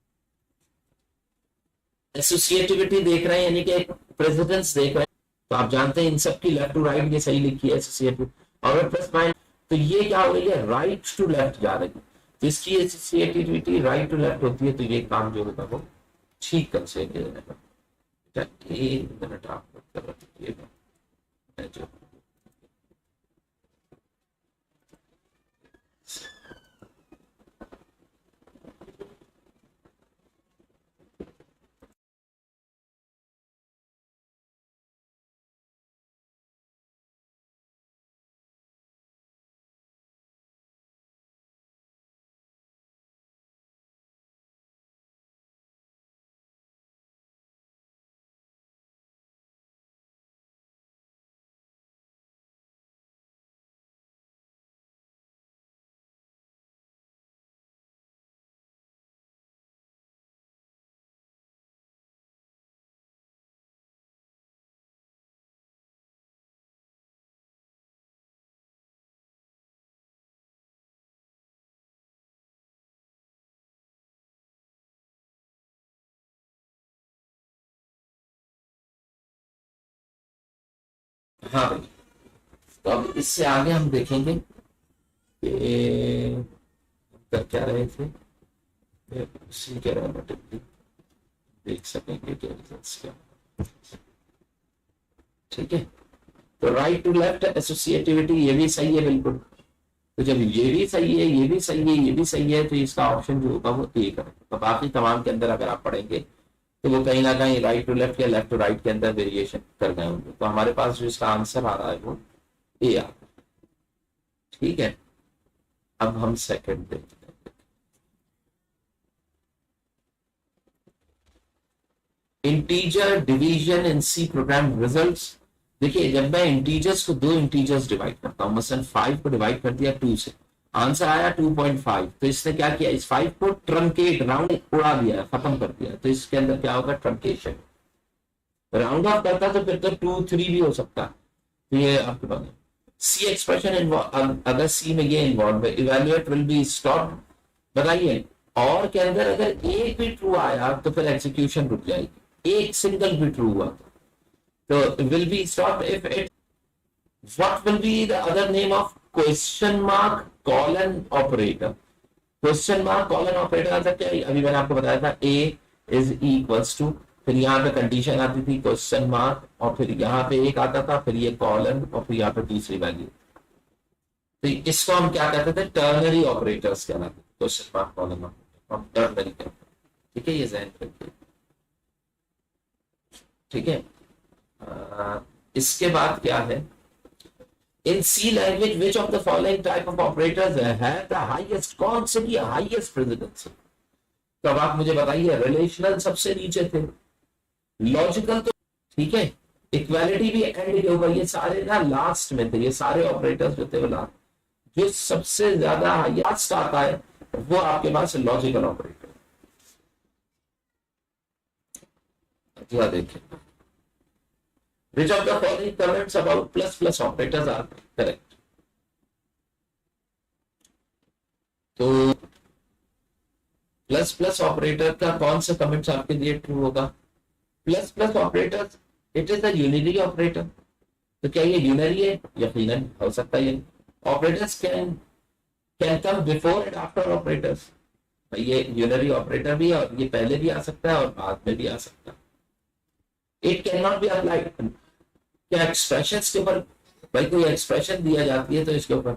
Associativity देख रहे हैं, यानी कि प्रेसिडेंस देख रहे हैं, तो आप जानते हैं इन सब की लेफ्ट टू राइट ये सही लिखी है एसोसिएटिव, और प्लस माइनस तो ये क्या हो रही है राइट टू लेफ्ट जा रही है, तो इसकी एसोसिएटिविटी राइट टू लेफ्ट होती है, तो ये काम जो होगा वो ठीक कर सकेंगे। एक मिनट आप कर रखिएगा, हाँ भाई। तो अब इससे आगे हम देखेंगे कि कर क्या रहे थे, उसी के रिलेटिवली देख सकेंगे कि रिजल्ट्स क्या। ठीक है, तो राइट टू लेफ्ट एसोसिएटिविटी ये भी सही है बिल्कुल, तो जब ये भी सही है ये भी सही है ये भी सही है, तो इसका ऑप्शन जो होगा वो ए करें। तो बाकी तमाम के अंदर अगर आप पढ़ेंगे तो वो कहीं ना कहीं राइट टू लेफ्ट या लेफ्ट टू राइट के अंदर वेरिएशन कर गए होंगे, तो हमारे पास जो इसका आंसर आ रहा है वो ए आ। ठीक है, अब हम सेकंड देखते हैं। Integer division in C program results. देखिए जब मैं इंटीजर्स को दो इंटीजर्स डिवाइड करता हूं, मसलन 5 को डिवाइड कर दिया 2 से, आंसर आया 2.5, तो इसने क्या किया इस 5 को ट्रंकेट राउंड उड़ा दिया, खत्म कर दिया, तो इसके अंदर क्या होगा ट्रंकेशन। राउंड ऑफ करता तो फिर तो 2 3 भी हो सकता, तो ये आपके पास सी एक्सप्रेशन अगर सी में ये इन्वॉल्व है, इवेल्युएट विल बी स्टॉप। बताइए और के अंदर अगर एक भी ट्रू आया तो फिर एग्जीक्यूशन रुक जाएगी, एक सिंगल भी ट्रू हुआ तो will be stop if it. What will be the other name of question mark colon operator. Question mark colon operator आ सकता है, अभी मैंने आपको बताया था ए इज इक्वल्स टू, फिर यहाँ पे कंडीशन आती थी क्वेश्चन मार्क और फिर यहाँ पे एक आता था, फिर ये कॉलन और फिर यहाँ पे तीसरी वैल्यू। तो इसको हम क्या कहते थे, टर्नरी ऑपरेटर्स कहलाते, क्वेश्चन मार्क वाला हम टर्नरी कहते हैं। ठीक है, ये ध्यान रखिए। ठीक है, इसके बाद क्या है, in C language which of the following type of operators है द हाईएस्ट, कौन से की हाईएस्ट प्रेसिडेंसी। तो अब आप मुझे बताइए, रिलेशनल सबसे नीचे थे, लॉजिकल तो ठीक है, इक्वालिटी भी एंड के ऊपर, ये सारे ना लास्ट में थे, ये सारे ऑपरेटर्स जो थे वो लास्ट। जो सबसे ज्यादा हाईएस्ट आता है वो आपके पास लॉजिकल ऑपरेटर। अगला देखिए, which of the following comments about plus plus operators are correct। तो प्लस प्लस ऑपरेटर का कौन सा कमेंट्स आपके लिए ट्रू होगा, plus plus operator it is the unitary operator. तो क्या ये यूनरी है, यकीनन हो सकता है। Operators can can come before and after operators, ये यूनरी ऑपरेटर भी है और ये पहले भी आ सकता है और बाद में भी आ सकता है। It can not be applied, क्या एक्सप्रेशन के ऊपर, भाई कोई एक्सप्रेशन दिया जाती है तो इसके ऊपर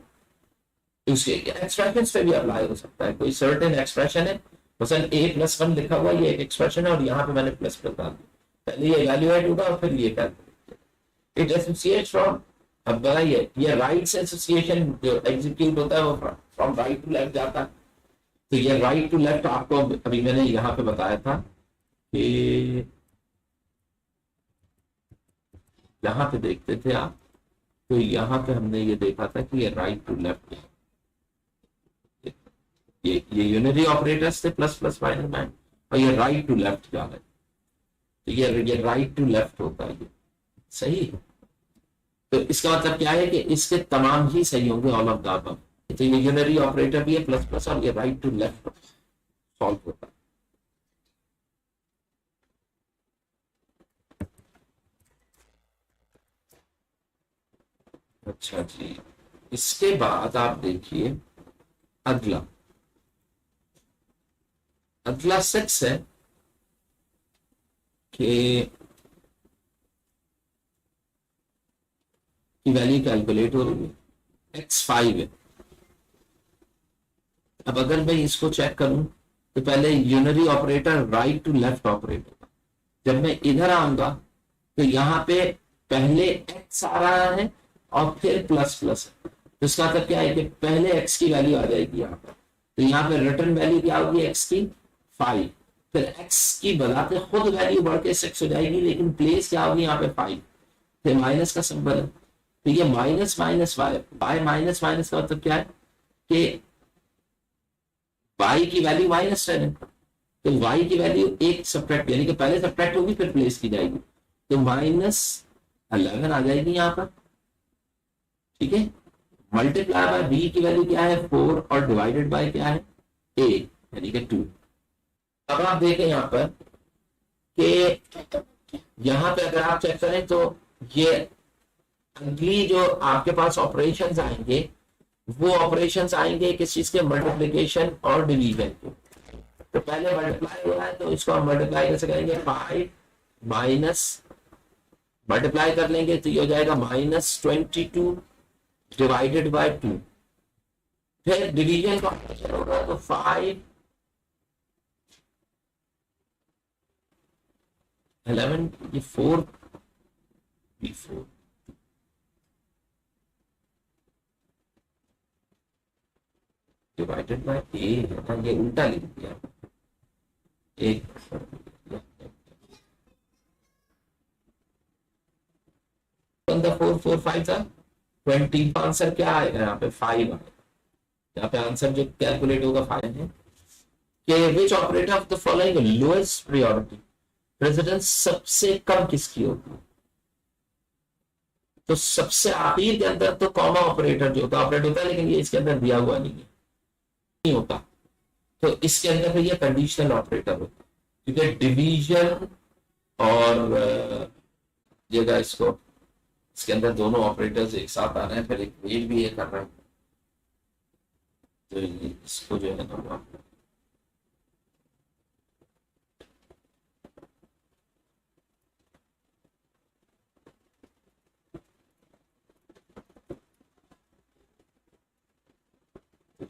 उसके एक्सप्रेशन पे भी अप्लाई हो सकता है। कोई सर्टेन एक्सप्रेशन है, मसलन a+1 लिखा हुआ, ये एक एक्सप्रेशन है और यहाँ पे मैंने प्लस प्लस डाल दिया, पहले ये इवैल्यूएट होगा और फिर ये कैलकुलेट। इट एसोसिएट फ्रॉम, अब बताइए ये राइट से एसोसिएशन जो एग्जीक्यूट होता है वो फ्रॉम राइट टू लेफ्ट जाता है। तो ये राइट टू लेफ्ट आपको अभी मैंने यहाँ पे बताया था कि यहाँ पे देखते थे आप, तो यहाँ पे हमने ये देखा था कि ये राइट टू लेफ्ट, ये यूनिटरी ऑपरेटर्स थे प्लस प्लस माइनस माइनस, और ये राइट टू लेफ्ट जा रहे, तो ये राइट टू लेफ्ट होता है, ये सही है। तो इसका मतलब क्या है कि इसके तमाम ही सही होंगे, ऑल ऑफ द अबव। तो ये यूनिटरी ऑपरेटर भी है प्लस प्लस, और ये राइट टू लेफ्ट सॉल्व होता है। अच्छा जी, इसके बाद आप देखिए अगला, अगला 6 है कि वैल्यू कैलकुलेट हो रही है, x5 है। अब अगर मैं इसको चेक करूं तो पहले unary operator right to left operator, जब मैं इधर आऊंगा तो यहाँ पे पहले x आ रहा है और फिर प्लस प्लस है, तो इसका मतलब क्या है कि पहले x की वैल्यू आ जाएगी यहाँ पर, तो यहाँ पे रिटर्न वैल्यू क्या होगी x की 5, फिर x की बनाते खुद वैल्यू बढ़ के 6 हो जाएगी, लेकिन प्लेस क्या होगी यहाँ पे 5, फिर माइनस का सिंबल है, तो ये minus minus Y, by minus minus का मतलब क्या है कि y की वैल्यू -10 है, तो y की वैल्यू एक सब्ट्रैक्ट, यानी कि पहले सब्ट्रैक्ट होगी फिर प्लेस की जाएगी, तो -11 आ जाएगी यहाँ पर। ठीक है, मल्टीप्लाई बाय b की वैल्यू क्या है 4, और डिवाइडेड बाय क्या है a, यानी कि 2। अब आप देखें यहाँ पर कि यहाँ पे अगर आप चेक करें तो ये अगली जो आपके पास ऑपरेशंस आएंगे वो ऑपरेशंस आएंगे किस चीज के, मल्टीप्लिकेशन और डिवीजन के। तो पहले मल्टीप्लाई हो रहा है तो इसको हम मल्टीप्लाई कैसे करेंगे, 5 माइनस मल्टीप्लाई कर लेंगे तो ये हो जाएगा -22 डिवाइडेड बाय 2, फिर डिवीजन का ऑपरेशन होगा तो 5 11, ये 4 4 डिवाइडेड बाय ए है ना, ये उल्टा लिख दिया एक, फोर फोर 5 था 20, आंसर क्या आएगा यहाँ पे 5 आएगा, यहाँ पे आंसर जो कैलकुलेट होगा 5 है। कि which operator of the following lowest priority, precedence सबसे कम किसकी होती है, तो सबसे आखिर के अंदर तो कॉमा ऑपरेटर जो होता है ऑपरेट होता है, लेकिन ये इसके अंदर दिया हुआ नहीं है, नहीं होता, तो इसके अंदर फिर ये कंडीशनल ऑपरेटर होता है, क्योंकि डिवीजन और जगह इसको, इसके अंदर दोनों ऑपरेटर्स एक साथ आ रहे हैं, फिर एक वेट भी ये कर रहे हैं, तो इसको जो है ना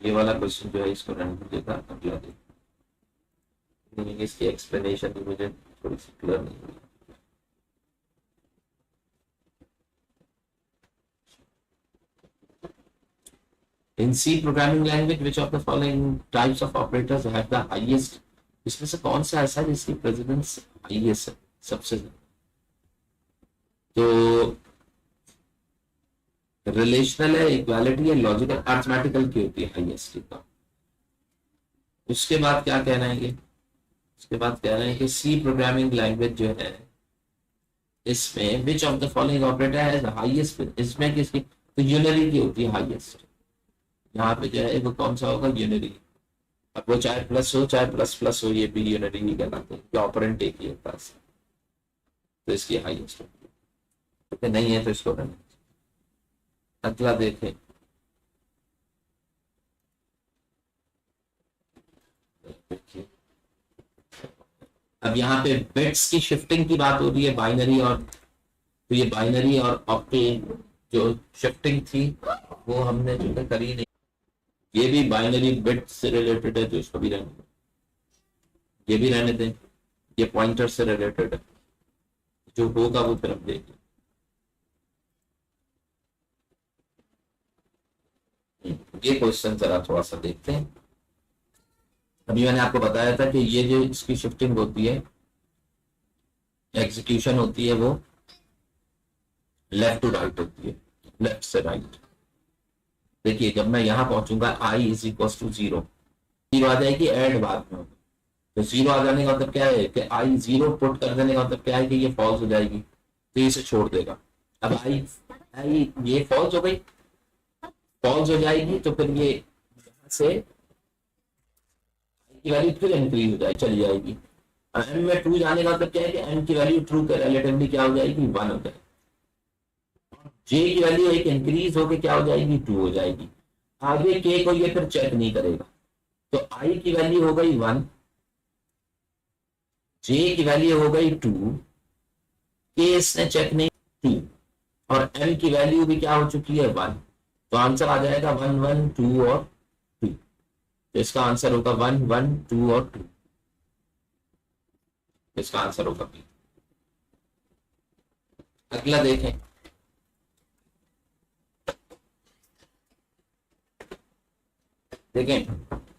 ये वाला क्वेश्चन जो है इसको रहने दीजिएगा, अगला देखिए। इसकी एक्सप्लेनेशन भी मुझे थोड़ी सी क्लियर नहीं हुई। In C programming language, which of the following types of operators have the highest? इसमें से कौन सा ऐसा है जिसकी प्रेसिडेंस हाईएस्ट है, सबसे ज्यादा? तो रिलेशनल है, इक्वालिटी है, लॉजिकल, अर्थमेटिकल की होती है हाईएस्ट का। उसके बाद क्या कहना है ये? उसके बाद कह रहे हैं कि सी प्रोग्रामिंग लैंग्वेज जो है इसमें विच ऑफ द फॉलोइंग ऑपरेटर है हाईएस्ट, इसमें किसकी? तो यूनरी की होती है हाईएस्ट। यहाँ पे जो है वो कौन सा होगा? यूनरी। अब वो चाहे प्लस हो चाहे प्लस प्लस हो, ये भी यूनरी ही कहलाते हैं, ऑपरेंट एक ही है पास, तो इसकी हाईएस्ट होती है। तो नहीं है तो इसको करना। अगला देखें, अब यहाँ पे बिट्स की शिफ्टिंग की बात हो रही है, बाइनरी और, तो ये बाइनरी और ऑक्टेन जो शिफ्टिंग थी वो हमने जो है करी नहीं। ये भी बाइनरी बिट से रिलेटेड है तो इसको भी रहने दें, ये भी रहने दें, ये पॉइंटर से रिलेटेड है, जो होगा वो फिर हम देखेंगे। ये क्वेश्चन जरा थोड़ा सा देखते हैं। अभी मैंने आपको बताया था कि ये जो इसकी शिफ्टिंग होती है, एग्जीक्यूशन होती है, वो लेफ्ट टू राइट होती है, लेफ्ट से राइट। देखिए जब मैं यहां पहुंचूंगा i इज इक्वल टू 0 आ जाएगी, ऐड बाद में होगा, तो 0 आ जाने का मतलब क्या है कि i 0 पुट कर देने का मतलब क्या है कि ये फॉल्स हो जाएगी, तो इसे छोड़ देगा। अब i ये फॉल्स हो गई, फॉल्स हो जाएगी तो फिर ये यहां से की वैल्यू फिर इंक्रीज हो जाएगी, चली जाएगी। m में 2 जाने का मतलब क्या है कि m की वैल्यू ट्रू के रिलेटिवली क्या हो जाएगी? 1 हो जाएगी। j की वैल्यू एक इंक्रीज होकर क्या हो जाएगी? 2 हो जाएगी। आगे k को ये फिर चेक नहीं करेगा, तो i की वैल्यू हो गई 1, j की वैल्यू हो गई 2, k इसने चेक नहीं 2, और m की वैल्यू भी क्या हो चुकी है? 1। तो आंसर आ जाएगा 1 1 2 और 2। तो इसका आंसर होगा 1 1 2 और 2। इसका आंसर होगा बी। अगला देखें,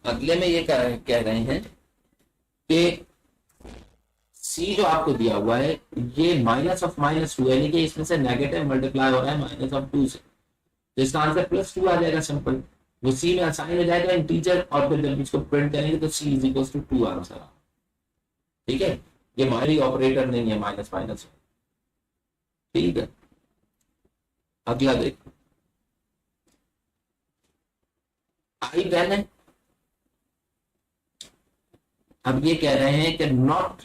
अगले में ये कह रहे हैं कि सी जो आपको दिया हुआ है ये माइनस ऑफ -2, यानी कि इसमें से नेगेटिव मल्टीप्लाई हो रहा है -2 से, तो इसका आंसर +2 आ जाएगा। सिंपल, वो सी में असाइन हो जाएगा इंटीजर, और फिर जब इसको प्रिंट करेंगे तो सी इज इक्वल टू 2 आंसर आ। ठीक है, ये बाइनरी ऑपरेटर नहीं है, माइनस माइनस। ठीक है, अगला देख, आई पेन है। अब ये कह रहे हैं कि not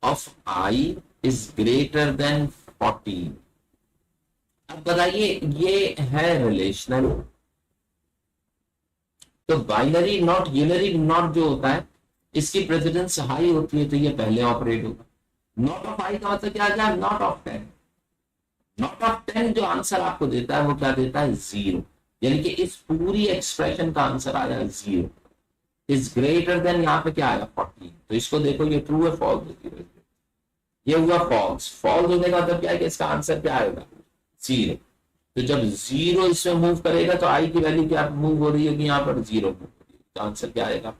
of I is greater then 14। अब बताइए, ये है रिलेशनल, तो बाइनरी नॉट, यूनरी नॉट जो होता है इसकी प्रेसिडेंस हाई होती है, तो ये पहले ऑपरेट होगा। नॉट ऑफ आई का मतलब क्या आ गया? Not of 10। नॉट ऑफ 10 जो आंसर आपको देता है वो क्या देता है? 0, यानी कि इस पूरी एक्सप्रेशन का आंसर आया 0। इज ग्रेटर देन यहाँ पे क्या आया? 14। तो इसको देखो, ये ट्रू है फॉल्स है? ये हुआ फॉल्स। फॉल्स होने का मतलब क्या है कि इसका आंसर क्या आएगा? 0। तो जब 0 इसमें मूव करेगा तो आई की वैल्यू क्या मूव हो रही होगी? यहाँ पर 0 मूव हो रही है, तो आंसर क्या आएगा?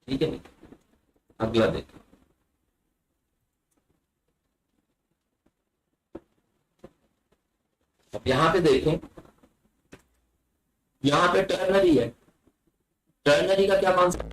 ठीक है, अगला देखो, अब यहां पे देखें, यहां पे टर्नरी है। टर्नरी का क्या कॉन्सेप्ट है?